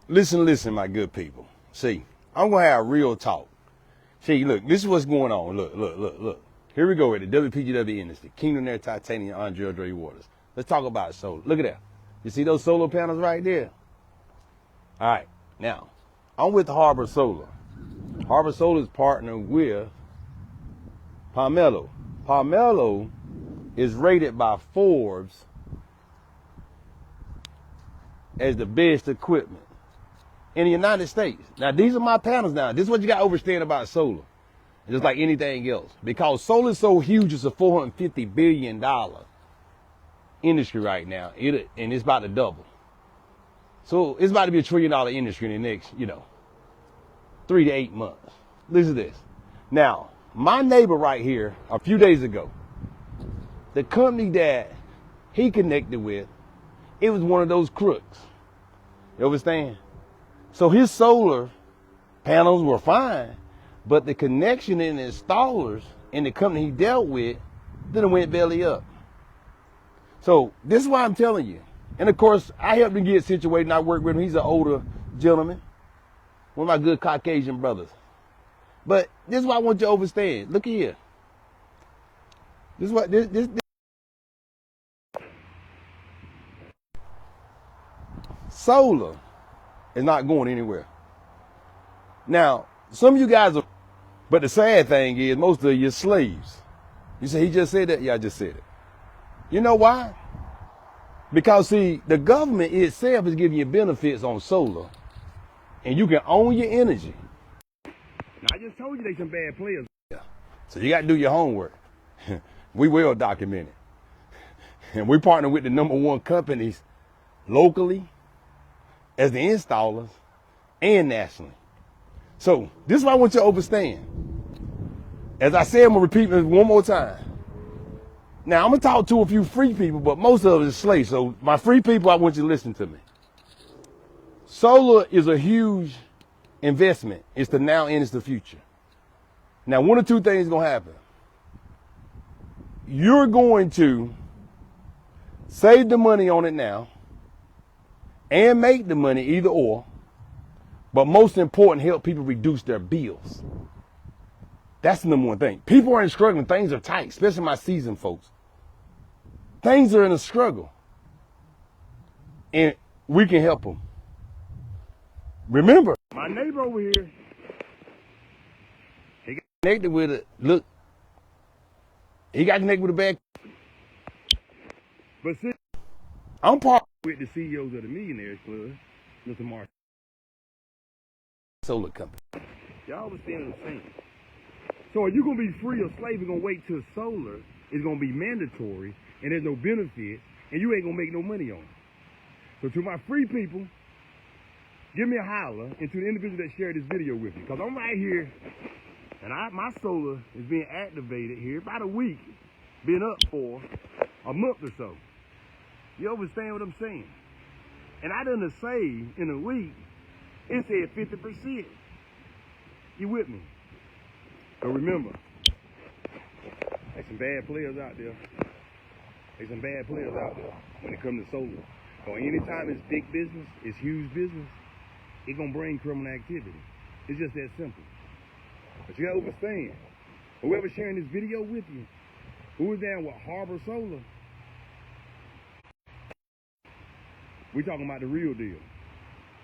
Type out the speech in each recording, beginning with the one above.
Listen, my good people. See, I'm gonna have real talk. See, look, this is what's going on. Look. Here we go at the WPGW industry. Kingdom Air Titanium, Andre Waters. Let's talk about solar. Look at that. You see those solar panels right there? All right. Now, I'm with Harbor Solar. Harbor Solar is partnered with Palmetto. Palmetto is rated by Forbes as the best equipment in the United States. Now, these are my panels now. This is what you got to understand about solar. Just like anything else. Because solar is so huge, it's a $450 billion industry right now. And it's about to double. So it's about to be $1 trillion industry in the next, 3 to 8 months. Listen to this. Now, my neighbor right here, a few days ago, the company that he connected with, it was one of those crooks. You understand? So his solar panels were fine, but the connection and the installers and the company he dealt with then went belly up. So this is why I'm telling you. And of course, I helped him get situated and I worked with him. He's an older gentleman, one of my good Caucasian brothers. But this is what I want you to understand. Look here. This is what this solar is not going anywhere. Now, some of you guys are, but the sad thing is most of you are slaves. You say he just said that? Yeah, I just said it. You know why? Because see, the government itself is giving you benefits on solar, and you can own your energy. Now, I just told you they some bad players. Yeah. So you got to do your homework. We well documented. And we partner with the #1 companies locally as the installers and nationally. So this is what I want you to understand. As I said, I'm going to repeat this one more time. Now, I'm going to talk to a few free people, but most of it is slaves. So my free people, I want you to listen to me. Solar is a huge investment. It's the now and it's the future. Now, one or two things are going to happen. You're going to save the money on it now and make the money, either or. But most important, help people reduce their bills. That's the #1 thing. People aren't struggling. Things are tight, especially my seasoned folks. Things are in a struggle. And we can help them. Remember, my neighbor over here, he got connected with it. Look, he got connected with a bad. But see, I'm partnered with the CEOs of the Millionaires Club, Mr. Mark. Solar company. Y'all understand what I'm saying? So are you going to be free or slave? You're going to wait till solar is going to be mandatory and there's no benefits and you ain't going to make no money on it. So to my free people, give me a holler, and to the individual that shared this video with me, because I'm right here and my solar is being activated here about a week, been up for a month or so. You understand what I'm saying? And I done saved in a week, it said 50%. You with me? But remember, there's some bad players out there. There's some bad players out there when it comes to solar. So anytime it's big business, it's huge business, it's gonna bring criminal activity. It's just that simple. But you gotta understand, whoever's sharing this video with you, who is down with Harbor Solar, we're talking about the real deal.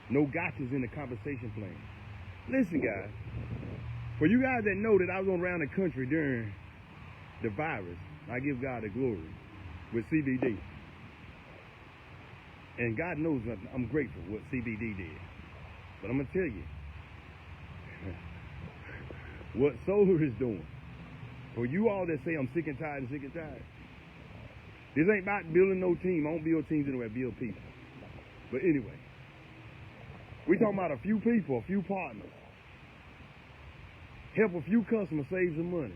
No gotchas in the compensation plan. Listen, guys, for you guys that know that I was around the country during the virus, I give God the glory with CBD. And God knows I'm grateful for what CBD did. But I'm going to tell you, what solar is doing, for you all that say I'm sick and tired, this ain't about building no team. I don't build teams anyway, I build people. But anyway, we talking about a few people, a few partners. Help a few customers save some money.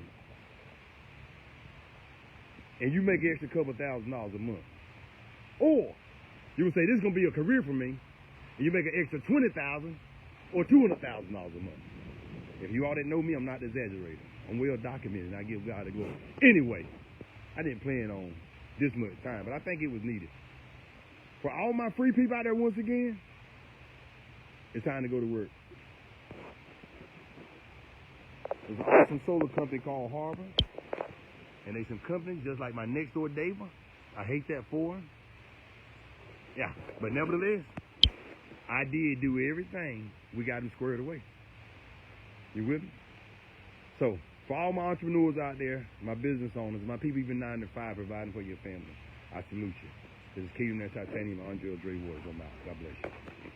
And you make an extra couple $1,000 a month. Or you would say, this is going to be a career for me. And you make an extra $20,000 or $200,000 a month. If you all that know me, I'm not exaggerating. I'm well documented and I give God the glory. Anyway, I didn't plan on this much time, but I think it was needed. For all my free people out there, once again, It's time to go to work. There's an awesome solar company called Harbor. And they some companies just like my next door neighbor. I hate that for him. Yeah, but nevertheless, I did do everything. We got them squared away. You with me? So, for all my entrepreneurs out there, my business owners, my people even 9 to 5 providing for your family, I salute you. This is Kingdom Titanium, Andre Dre Wars. I'm out. God bless you.